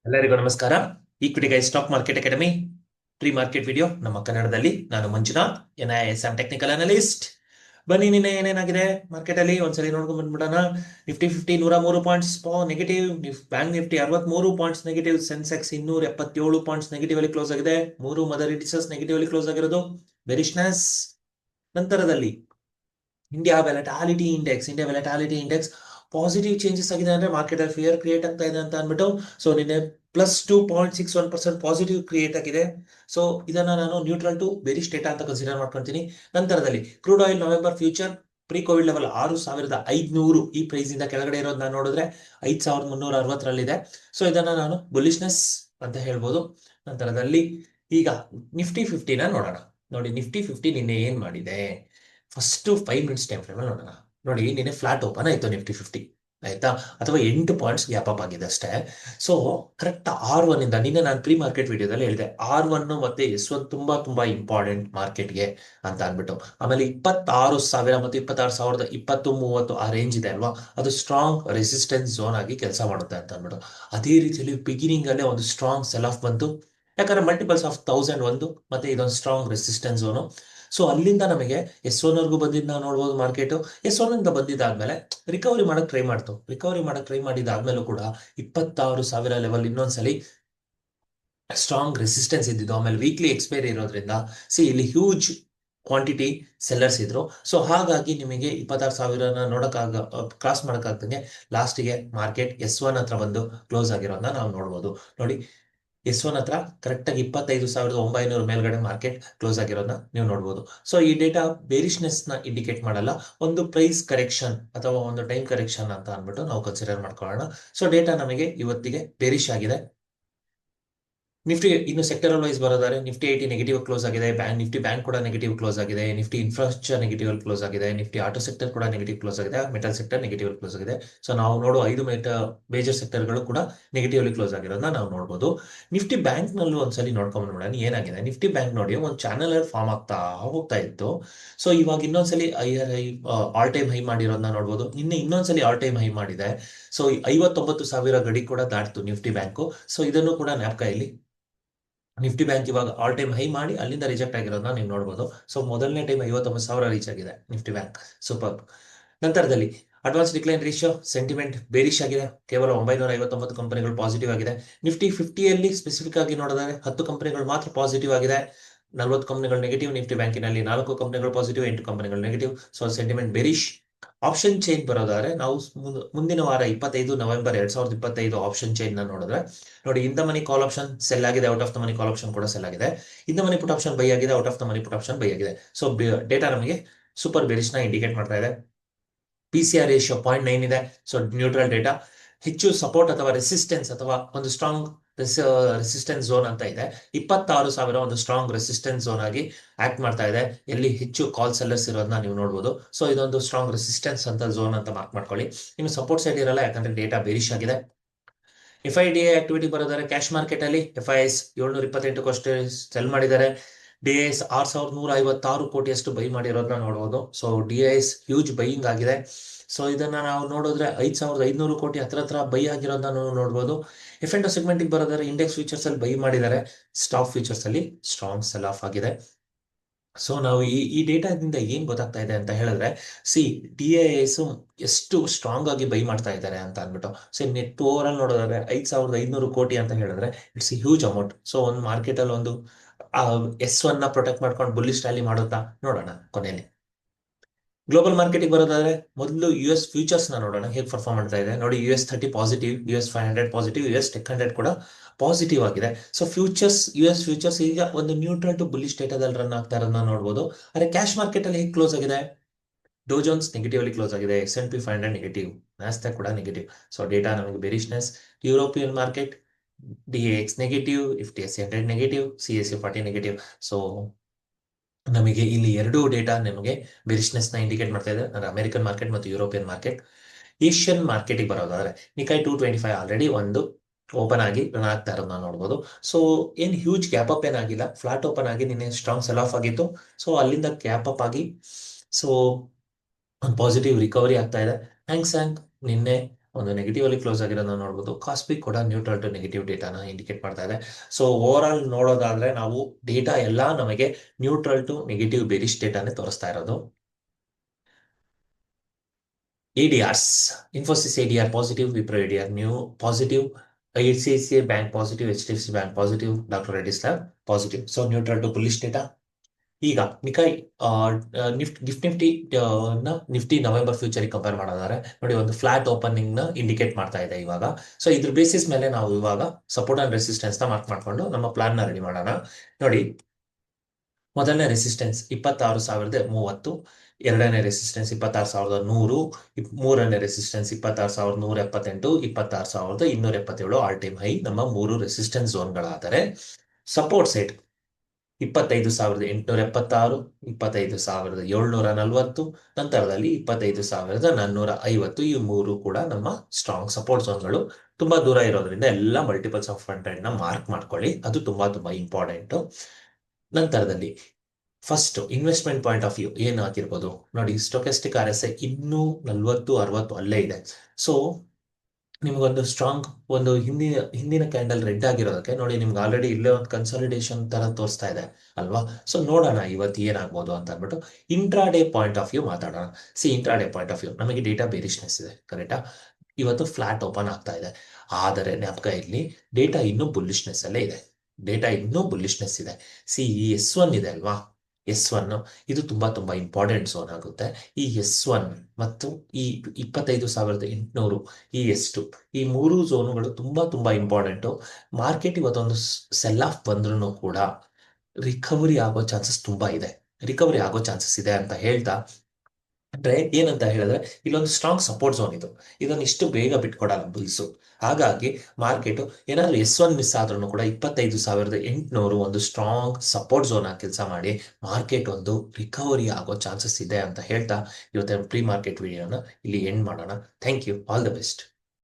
ಎಲ್ಲರಿಗೂ ನಮಸ್ಕಾರ. Equity guys stock market academy pre market video ನಮ್ಮ ಕನ್ನಡದಲ್ಲಿ. ನಾನು ಮಂಜುನಾಥ್, NIS ಟೆಕ್ನಿಕಲ್ ಅನಲಿಸ್ಟ್. ಬನ್ನಿ, ನಿನ್ನೆ ಏನೇನಾಗಿದೆ ಮಾರ್ಕೆಟ್ ಅಲ್ಲಿ ಒಂದ್ಸಲಿ ನೋಡ್ಕೊಂಡ್ ಬಂದ್ಬಿಡೋಣ. Nifty 103 points negative, bank Nifty 63 points negative, Sensex 277 points negative ಅಲ್ಲಿ ಕ್ಲೋಸ್ ಆಗಿದೆ. ಮೂರು ಮದರ್ ಇಂಡಿಸಸ್ ನೆಗೆಟಿವ್ ಅಲ್ಲಿ ಕ್ಲೋಸ್ ಆಗಿರೋದು. ಬೆರಿಷ್ನೆಸ್. ನಂತರದಲ್ಲಿ India volatility index positive changes ಆಗಿದೆ. ಅಂದ್ರೆ ಮಾರ್ಕೆಟ್ ಅಲ್ಲಿ ಫಿಯರ್ ಕ್ರಿಯೇಟ್ ಆಗ್ತಾ ಇದೆ ಅಂತ ಅಂದ್ಬಿಟ್ಟು. ಸೊ ನಿನ್ನೆ +2.61% ಪಾಸಿಟಿವ್ ಕ್ರಿಯೇಟ್ ಆಗಿದೆ. ಸೊ ಇದನ್ನ ನಾನು ನ್ಯೂಟ್ರಲ್ ಟು ಬೆರಿಶ್ ಡೇಟಾ ಅಂತ ಕನ್ಸಿಡರ್ ಮಾಡ್ಕೊಂತೀನಿ. ನಂತರದಲ್ಲಿ crude oil November future pre COVID level 6,500 ಈ ಪ್ರೈಸ್ ಇಂದ ಕೆಳಗಡೆ ಇರೋದನ್ನ ನೋಡಿದ್ರೆ 5,360ರಲ್ಲಿದೆ. ಸೊ ಇದನ್ನ ನಾನು ಬುಲಿಶ್ನೆಸ್ ಅಂತ ಹೇಳ್ಬೋದು. ನಂತರದಲ್ಲಿ ಈಗ ನಿಫ್ಟಿ 50ನ ನೋಡೋಣ. ನೋಡಿ, ನಿಫ್ಟಿ 50 ನಿನ್ನೆ ಏನ್ ಮಾಡಿದೆ, ಫಸ್ಟ್ 5 ಮಿನಿಟ್ಸ್ ಟೈಮ್ ಫ್ರೇಮ್ ನೋಡೋಣ. ನೋಡಿ, ನಿನ್ನೆ ಫ್ಲಾಟ್ ಓಪನ್ ಆಯ್ತು ನಿಫ್ಟಿ 50, ಆಯ್ತಾ, ಅಥವಾ 8 ಪಾಯಿಂಟ್ಸ್ ಗ್ಯಾಪ್ ಅಪ್ ಆಗಿದೆ ಅಷ್ಟೇ. ಸೊ ಕರೆಕ್ಟ್ R1 ಇಂದ ನಿನ್ನೆ ನಾನು ಪ್ರೀ ಮಾರ್ಕೆಟ್ ವಿಡಿಯೋದಲ್ಲಿ ಹೇಳಿದೆ, R1 ಮತ್ತೆ S1 ತುಂಬಾ ತುಂಬಾ ಇಂಪಾರ್ಟೆಂಟ್ ಮಾರ್ಕೆಟ್ಗೆ ಅಂತ ಅಂದ್ಬಿಟ್ಟು. ಆಮೇಲೆ 26,000 ಮತ್ತು 26,020-30 ಆ ರೇಂಜ್ ಇದೆ ಅಲ್ವಾ, ಅದು ಸ್ಟ್ರಾಂಗ್ ರೆಸಿಸ್ಟೆನ್ಸ್ ಝೋನ್ ಆಗಿ ಕೆಲಸ ಮಾಡುತ್ತೆ ಅಂತ ಅಂದ್ಬಿಟ್ಟು. ಅದೇ ರೀತಿಯಲ್ಲಿ ಬಿಗಿನಿಂಗ್ ಅಲ್ಲೇ ಒಂದು ಸ್ಟ್ರಾಂಗ್ ಸೆಲ್ ಆಫ್ ಬಂತು, ಯಾಕಂದ್ರೆ ಮಲ್ಟಿಪಲ್ಸ್ ಆಫ್ 1001 ಮತ್ತೆ ಇದೊಂದು ಸ್ಟ್ರಾಂಗ್ ರೆಸಿಸ್ಟೆನ್ಸ್ ಝೋನು. ಸೊ ಅಲ್ಲಿಂದ ನಮಗೆ S1 ವರ್ಗೂ ಬಂದಿದ್ದು ನಾವು ನೋಡ್ಬೋದು. ಮಾರ್ಕೆಟ್ S1 ಇಂದ ಬಂದಿದ್ದಾದ್ಮೇಲೆ ರಿಕವರಿ ಮಾಡಕ್ ಟ್ರೈ ಮಾಡಿದಾದ್ಮೇಲೂ ಕೂಡ 26,000 ಲೆವೆಲ್ ಇನ್ನೊಂದ್ಸಲಿ ಸ್ಟ್ರಾಂಗ್ ರೆಸಿಸ್ಟೆನ್ಸ್ ಇದ್ದಿದ್ದು. ಆಮೇಲೆ ವೀಕ್ಲಿ ಎಕ್ಸ್ಪೈರಿ ಇರೋದ್ರಿಂದ ಇಲ್ಲಿ ಹ್ಯೂಜ್ ಕ್ವಾಂಟಿಟಿ ಸೆಲ್ಲರ್ಸ್ ಇದ್ರು. ಸೊ ಹಾಗಾಗಿ ನಿಮಗೆ 26,000ನ ಕ್ರಾಸ್ ಮಾಡಕ್ಕಾಗ್ದಂಗೆ ಲಾಸ್ಟಿಗೆ ಮಾರ್ಕೆಟ್ S1 ಹತ್ರ ಬಂದು ಕ್ಲೋಸ್ ಆಗಿರೋದನ್ನ ನಾವು ನೋಡ್ಬೋದು. ನೋಡಿ, S1 ಹತ್ರ ಕರೆಕ್ಟ್ ಆಗಿ 25,900 ಮೇಲ್ಗಡೆ ಮಾರ್ಕೆಟ್ ಕ್ಲೋಸ್ ಆಗಿರೋದನ್ನ ನೀವು ನೋಡ್ಬೋದು. ಸೊ ಈ ಡೇಟಾ ಬೇರಿಶ್ನೆಸ್ ನ ಇಂಡಿಕೇಟ್ ಮಾಡಲ್ಲ, ಒಂದು ಪ್ರೈಸ್ ಕರೆಕ್ಷನ್ ಅಥವಾ ಒಂದು ಟೈಮ್ ಕರೆಕ್ಷನ್ ಅಂತ ಅಂದ್ಬಿಟ್ಟು ನಾವು ಕನ್ಸಿಡರ್ ಮಾಡ್ಕೊಳ್ಳೋಣ. ಸೊ ಡೇಟಾ ನಮಗೆ ಇವತ್ತಿಗೆ ಬೇರಿಶ್ ಆಗಿದೆ. ನಿಫ್ಟಿ ಇನ್ನು ಸೆಕ್ಟರಲ್ ವೈಸ್ ಬರೋದಾದ್ರೆ ನಿಫ್ಟಿ 80 ನೆಗೆಟಿವ್ ಕ್ಲೋಸ್ ಆಗಿದೆ. ನಿಫ್ಟಿ ಬ್ಯಾಂಕ್ ಕೂಡ ನೆಗೆಟಿವ್ ಕ್ಲೋಸ್ ಆಗಿದೆ. ನಿಫ್ಟಿ ಇನ್ಫ್ರಾಸ್ಟ್ರಕ್ಚರ್ ನೆಗೆಟಿವ್ ಕ್ಲೋಸ್ ಆಗಿದೆ. ನಿಫ್ಟಿ ಆಟೋ ಸೆಕ್ಟರ್ ಕೂಡ ನೆಗೆಟಿವ್ ಕ್ಲೋಸ್ ಆಗಿದೆ. ಮೆಟಲ್ ಸೆಕ್ಟರ್ ನೆಗೆಟಿವ್ ಕ್ಲೋಸ್ ಆಗಿದೆ. ಸೊ ನಾವು ನೋಡೋ 5 ಮೇಜರ್ ಸೆಕ್ಟರ್ಗಳು ಕೂಡ ನೆಗೆಟಿವ್ ಕ್ಲೋಸ್ ಆಗಿರೋದನ್ನ ನಾವು ನೋಡ್ಬೋದು. ನಿಫ್ಟಿ ಬ್ಯಾಂಕ್ ನಲ್ಲೂ ಒಂದ್ಸಲಿ ನೋಡ್ಕೊಂಡ್ಬಿಡೋಣ ಏನಾಗಿದೆ. ನಿಫ್ಟಿ ಬ್ಯಾಂಕ್ ನೋಡಿ, ಒಂದು ಚಾನಲ್ ಫಾರ್ಮ್ ಆಗ್ತಾ ಹೋಗ್ತಾ ಇತ್ತು. ಸೊ ಇವಾಗ ಇನ್ನೊಂದ್ಸಲಿ ಆಲ್ ಟೈಮ್ ಹೈ ಮಾಡಿರೋದನ್ನ ನೋಡ್ಬೋದು. ನಿನ್ನೆ ಇನ್ನೊಂದ್ಸಲಿ ಆಲ್ ಟೈಮ್ ಹೈ ಮಾಡಿದೆ. ಸೊ 59,000 ಗಡಿ ಕೂಡ ದಾಟ್ತು ನಿಫ್ಟಿ ಬ್ಯಾಂಕು. ಸೊ ಇದನ್ನು ಕೂಡ ಜ್ಞಾಪಕ ಇಲ್ಲಿ. ನಿಫ್ಟಿ ಬ್ಯಾಂಕ್ ಇವಾಗ ಆಲ್ ಟೈಮ್ ಹೈ ಮಾಡಿ ಅಲ್ಲಿಂದ ರಿಜೆಕ್ಟ್ ಆಗಿರೋದನ್ನ ನೀವು ನೋಡಬಹುದು. ಸೊ ಮೊದಲನೇ ಟೈಮ್ 59,000 ರೀಚ್ ಆಗಿದೆ ನಿಫ್ಟಿ ಬ್ಯಾಂಕ್. ಸೂಪರ್. ನಂತರದಲ್ಲಿ advance decline ratio sentiment bearish ಆಗಿದೆ. ಕೇವಲ 959 ಕಂಪನಿಗಳು ಪಾಸಿಟಿವ್ ಆಗಿದೆ. ನಿಫ್ಟಿ 50ಯಲ್ಲಿ ಸ್ಪೆಸಿಫಿಕ್ ಆಗಿ ನೋಡಿದರೆ 10 ಕಂಪನಿಗಳು ಮಾತ್ರ ಪಾಸಿಟಿವ್ ಆಗಿದೆ, 40 ಕಂಪನಿಗಳು ನೆಗೆಟಿವ್. ನಿಫ್ಟಿ ಬ್ಯಾಂಕಿನಲ್ಲಿ 4 ಕಂಪನಿಗಳು ಪಾಸಿಟಿವ್, 8 ಕಂಪನಿಗಳು negative. So sentiment bearish. Option chain ಬರೋದಾದ್ರೆ ನಾವು ಮುಂದಿನ ವಾರ 25 ನವೆಂಬರ್ 2025 ಆಪ್ಷನ್ ಚೈನ್ ನ ನೋಡಿದ್ರೆ ನೋಡಿ, in the money call option sell ಆಗಿದೆ, out of the money call option ಕೂಡ ಸೆಲ್ ಆಗಿದೆ. In the money put option buy ಆಗಿದೆ, out of the money put option buy ಆಗಿದೆ. ಸೊ ಡೇಟಾ ನಮಗೆ super bearish ನ ಇಂಡಿಕೇಟ್ ಮಾಡ್ತಾ ಇದೆ. PCR ratio 0.9 ಇದೆ. So neutral data. ಹೆಚ್ಚು ಸಪೋರ್ಟ್ ಅಥವಾ ರೆಸಿಸ್ಟೆನ್ಸ್ ಅಥವಾ ಒಂದು ಸ್ಟ್ರಾಂಗ್ ರೆಸಿಸ್ಟೆನ್ಸ್ ಝೋನ್ ಅಂತ ಇದೆ. 26,000 ಒಂದು ಸ್ಟ್ರಾಂಗ್ ರೆಸಿಸ್ಟೆನ್ಸ್ ಝೋನ್ ಆಗಿ ಆಕ್ಟ್ ಮಾಡ್ತಾ ಇದೆ. ಎಲ್ಲಿ ಹೆಚ್ಚು ಕಾಲ್ ಸೆಲ್ಲರ್ಸ್ ಇರೋದನ್ನ ನೀವು ನೋಡಬಹುದು. ಸೊ ಇದೊಂದು ಸ್ಟ್ರಾಂಗ್ ರೆಸಿಸ್ಟೆನ್ಸ್ ಅಂತ ಝೋನ್ ಅಂತ ಮಾರ್ಕ್ ಮಾಡ್ಕೊಳ್ಳಿ. ಇನ್ನು ಸಪೋರ್ಟ್ ಸೈಡ್ ಇರಲ್ಲ, ಯಾಕಂದ್ರೆ ಡೇಟಾ ಬೇರಿಶ್ ಆಗಿದೆ. FIDA ಆಕ್ಟಿವಿಟಿ ಬರೋದಾದ್ರೆ ಕ್ಯಾಶ್ ಮಾರ್ಕೆಟ್ ಅಲ್ಲಿ FIS 728 ಕೋಟಿ ಸೆಲ್ ಮಾಡಿದ್ದಾರೆ. DIS 6,156 ಕೋಟಿಯಷ್ಟು ಬೈ ಮಾಡಿರೋದನ್ನ ನೋಡಬಹುದು. ಸೊ DIS ಹ್ಯೂಜ್ ಬೈಯಿಂಗ್ ಆಗಿದೆ. ಸೊ ಇದನ್ನ ನಾವು ನೋಡಿದ್ರೆ 5,500 ಕೋಟಿ ಹತ್ರ ಬೈ ಆಗಿರೋದನ್ನ ನಾವು ನೋಡಬಹುದು. F&O ಸೆಗ್ಮೆಂಟ್ ಬರೋದಾದ್ರೆ ಇಂಡೆಕ್ಸ್ ಫ್ಯೂಚರ್ಸ್ ಅಲ್ಲಿ ಬೈ ಮಾಡಿದ್ದಾರೆ, ಸ್ಟಾಕ್ ಫ್ಯೂಚರ್ಸ್ ಅಲ್ಲಿ ಸ್ಟ್ರಾಂಗ್ ಸೆಲ್ ಆಫ್ ಆಗಿದೆ. ಸೊ ನಾವು ಈ ಡೇಟಾದಿಂದ ಏನ್ ಗೊತ್ತಾಗ್ತಾ ಇದೆ ಅಂತ ಹೇಳಿದ್ರೆ, DIS ಎಷ್ಟು ಸ್ಟ್ರಾಂಗ್ ಆಗಿ ಬೈ ಮಾಡ್ತಾ ಇದ್ದಾರೆ ಅಂತ ಅಂದ್ಬಿಟ್ಟು. ಸೊ ನೆಟ್ ಓವರ್ ಆಲ್ ನೋಡೋದಾದ್ರೆ 5,500 ಕೋಟಿ ಅಂತ ಹೇಳಿದ್ರೆ ಇಟ್ಸ್ ಹ್ಯೂಜ್ ಅಮೌಂಟ್. ಸೊ ಒಂದು ಮಾರ್ಕೆಟ್ ಅಲ್ಲಿ ಒಂದು S1 ನ ಪ್ರೊಟೆಕ್ಟ್ ಮಾಡ್ಕೊಂಡು ಬುಲ್ಲಿಶ್ ರ್ಯಾಲಿ ಮಾಡುತ್ತಾ ನೋಡೋಣ ಕೊನೆಯಲ್ಲಿ. ಗ್ಲೋಬಲ್ ಮಾರ್ಕೆಟಿಗೆ ಬರೋದಾದ್ರೆ ಮೊದಲು US ಫ್ಯೂಚರ್ಸ್ ನ ನೋಡೋಣ ಹೇಗೆ ಪರ್ಫಾರ್ಮ್ ಮಾಡ್ತಾ ಇದೆ. ನೋಡಿ, US30 positive, US500 positive, US tech 100 ಕೂಡ ಪಾಸಿಟಿವ್ ಆಗಿದೆ. ಸೊ US ಫ್ಯೂಚರ್ಸ್ ಈಗ ಒಂದು ನ್ಯೂಟ್ರಲ್ ಟು ಬುಲ್ಲಿಶ್ ಡೇಟಾದಲ್ಲಿ ರನ್ ಆಗ್ತಾ ಇರೋದನ್ನ ನೋಡಬಹುದು. ಆದ್ರೆ ಕ್ಯಾಶ್ ಮಾರ್ಕೆಟ್ ಅಲ್ಲಿ ಹೇಗೆ ಕ್ಲೋಸ್ ಆಗಿದೆ, ಡೋ ಜೋನ್ಸ್ ನೆಗೆಟಿವ್ ಅಲ್ಲಿ ಕ್ಲೋಸ್ ಆಗಿದೆ, S&P 500 ನೆಗೆಟಿವ್, ನಾಸ್ಡಾಕ್ ಕೂಡ ನೆಗೆಟಿವ್. ಸೊ ಡೇಟಾ ನಮಗೆ bearishness. European market DAX negative, FTSE 100 negative, CAC 40 negative. So ನಮಗೆ ಇಲ್ಲಿ ಎರಡು ಡೇಟಾ ನಿಮಗೆ ಬೇರಿಶ್ನೆಸ್ ನ ಇಂಡಿಕೇಟ್ ಮಾಡ್ತಾ ಇದೆ, ಅಂದ್ರೆ ಅಮೆರಿಕನ್ ಮಾರ್ಕೆಟ್ ಮತ್ತು ಯುರೋಪಿಯನ್ ಮಾರ್ಕೆಟ್. ಏಷ್ಯನ್ ಮಾರ್ಕೆಟಿಗೆ ಬರೋದಾದ್ರೆ ನಿಕೈ 225 ಆಲ್ರೆಡಿ ಒಂದು ಓಪನ್ ಆಗಿ ರನ್ ಆಗ್ತಾ ಇರೋದನ್ನ ನೋಡಬಹುದು. ಸೊ ಏನ್ ಹ್ಯೂಜ್ ಗ್ಯಾಪ್ ಅಪ್ ಏನಾಗಿಲ್ಲ, ಫ್ಲಾಟ್ ಓಪನ್ ಆಗಿ ನಿನ್ನೆ ಸ್ಟ್ರಾಂಗ್ ಸೆಲ್ ಆಫ್ ಆಗಿತ್ತು. ಸೊ ಅಲ್ಲಿಂದ ಗ್ಯಾಪ್ ಅಪ್ ಆಗಿ ಸೊ ಒಂದು ಪಾಸಿಟಿವ್ ರಿಕವರಿ ಆಗ್ತಾ ಇದೆ. ಹ್ಯಾಂಗ್ ನಿನ್ನೆ ಒಂದು ನೆಗೆಟಿವ್ ಅಲ್ಲಿ ಕ್ಲೋಸ್ ಆಗಿರೋದನ್ನ ನೋಡ್ಬೋದು. ಕಾಸ್ಪಿ ಕೂಡ ನ್ಯೂಟ್ರಲ್ ಟು ನೆಗೆಟಿವ್ ಡೇಟಾನ ಇಂಡಿಕೇಟ್ ಮಾಡ್ತಾ ಇದೆ. ಸೊ ಓವರ್ ಆಲ್ ನೋಡೋದಾದ್ರೆ ನಾವು ಡೇಟಾ ಎಲ್ಲ ನಮಗೆ ನ್ಯೂಟ್ರಲ್ ಟು ನೆಗೆಟಿವ್ ಬೇರಿಶ್ ಡೇಟಾನೇ ತೋರಿಸ್ತಾ ಇರೋದು. ADRs, Infosys ADR positive, Wipro ADR new positive, ICICI Bank positive, HDFC Bank positive, Dr. Reddy's Lab positive. So neutral to bullish data. ಈಗ Nikkei Nifty Nifty November future compare ಮಾಡೋದಾದ್ರೆ ನೋಡಿ, ಒಂದು flat opening ನ indicate ಮಾಡ್ತಾ ಇದೆ ಇವಾಗ. So ಇದ್ರ basis ಮೇಲೆ ನಾವು ಇವಾಗ ಸಪೋರ್ಟ್ ಅಂಡ್ ರೆಸಿಸ್ಟೆನ್ಸ್ ನ ಮಾರ್ಕ್ ಮಾಡ್ಕೊಂಡು ನಮ್ಮ ಪ್ಲಾನ್ ನ ರೆಡಿ ಮಾಡೋಣ. ನೋಡಿ, ಮೊದಲನೇ ರೆಸಿಸ್ಟೆನ್ಸ್ 26,030, ಎರಡನೇ ರೆಸಿಸ್ಟೆನ್ಸ್ 26,100, ಮೂರನೇ ರೆಸಿಸ್ಟೆನ್ಸ್ 26,178, 26,277 ಆಲ್ ಟೈಮ್ ಹೈ ನಮ್ಮ ಮೂರು ರೆಸಿಸ್ಟೆನ್ಸ್ ಝೋನ್ಗಳಾದರೆ, ಸಪೋರ್ಟ್ ಸೈಡ್ 25,876, 25,740, ನಂತರದಲ್ಲಿ 25,450. ಈ ಮೂರು ಕೂಡ ನಮ್ಮ ಸ್ಟ್ರಾಂಗ್ ಸಪೋರ್ಟ್ ಝೋನ್ಗಳು. ತುಂಬಾ ದೂರ ಇರೋದ್ರಿಂದ ಎಲ್ಲ ಮಲ್ಟಿಪಲ್ಸ್ ಆಫ್ 100 ನ ಮಾರ್ಕ್ ಮಾಡ್ಕೊಳ್ಳಿ, ಅದು ತುಂಬಾ ಇಂಪಾರ್ಟೆಂಟ್. ನಂತರದಲ್ಲಿ first investment point of view ಏನು ಆಗಿರ್ಬೋದು ನೋಡಿ, ಸ್ಟೊಕೆಸ್ಟಿಕ್ RSI ಇನ್ನೂ 40, 60 ಅಲ್ಲೇ ಇದೆ. ಸೊ ನಿಮ್ಗೊಂದು ಸ್ಟ್ರಾಂಗ್ ಒಂದು ಹಿಂದಿನ ಕ್ಯಾಂಡಲ್ ರೆಡ್ ಆಗಿರೋದಕ್ಕೆ ನೋಡಿ, ನಿಮ್ಗೆ ಆಲ್ರೆಡಿ ಇಲ್ಲೇ ಒಂದು ಕನ್ಸಾಲಿಡೇಷನ್ ತರ ತೋರಿಸ್ತಾ ಇದೆ ಅಲ್ವಾ. ಸೊ ನೋಡೋಣ ಇವತ್ತು ಏನಾಗ್ಬೋದು ಅಂತ ಅಂದ್ಬಿಟ್ಟು ಇಂಟ್ರಾಡೇ ಪಾಯಿಂಟ್ ಆಫ್ ವ್ಯೂ ಮಾತಾಡೋಣ. ಇಂಟ್ರಾಡೇ ಪಾಯಿಂಟ್ ಆಫ್ ವ್ಯೂ ನಮಗೆ ಡೇಟಾ ಬೇರಿಶ್ನೆಸ್ ಇದೆ, ಕರೆಕ್ಟಾ. ಇವತ್ತು ಫ್ಲಾಟ್ ಓಪನ್ ಆಗ್ತಾ ಇದೆ, ಆದರೆ ಜ್ಞಾಪಕ ಇಲ್ಲಿ ಡೇಟಾ ಇನ್ನೂ ಬುಲ್ಲಿಶ್ನೆಸ್ ಅಲ್ಲೇ ಇದೆ. ಡೇಟಾ ಇನ್ನೂ ಬುಲ್ಲಿಶ್ನೆಸ್ ಇದೆ. ಈ S1 ಇದೆ ಅಲ್ವಾ, S1 ಇದು ತುಂಬಾ ಇಂಪಾರ್ಟೆಂಟ್ ಝೋನ್ ಆಗುತ್ತೆ. ಈ S1 ಮತ್ತು ಈ 25,800, ಈ S2, ಈ ಮೂರು ಝೋನುಗಳು ತುಂಬಾ ಇಂಪಾರ್ಟೆಂಟು. ಮಾರ್ಕೆಟ್ ಇವತ್ತೊಂದು ಸೆಲ್ ಆಫ್ ಬಂದ್ರೂ ಕೂಡ ರಿಕವರಿ ಆಗೋ ಚಾನ್ಸಸ್ ತುಂಬಾ ಇದೆ, ಅಂತ ಹೇಳ್ತಾ, ಅಂದ್ರೆ ಏನಂತ ಹೇಳಿದ್ರೆ ಇಲ್ಲೊಂದು ಸ್ಟ್ರಾಂಗ್ ಸಪೋರ್ಟ್ ಝೋನ್ ಇದು, ಇದನ್ನ ಇಷ್ಟು ಬೇಗ ಬಿಟ್ಕೊಡಲ್ಲ ಬುಲ್ಸು. ಹಾಗಾಗಿ ಮಾರ್ಕೆಟ್ ಏನಾದ್ರು S1 ಮಿಸ್ ಆದ್ರೂ ಕೂಡ 25,800 ಒಂದು ಸ್ಟ್ರಾಂಗ್ ಸಪೋರ್ಟ್ ಝೋನ್ ಆಗಿ ಕೆಲಸ ಮಾಡಿ ಮಾರ್ಕೆಟ್ ಒಂದು ರಿಕವರಿ ಆಗೋ ಚಾನ್ಸಸ್ ಇದೆ ಅಂತ ಹೇಳ್ತಾ ಇವತ್ತಿನ ಪ್ರೀ ಮಾರ್ಕೆಟ್ ವಿಡಿಯೋನ ಇಲ್ಲಿ ಎಂಡ್ ಮಾಡೋಣ. Thank you, all the best.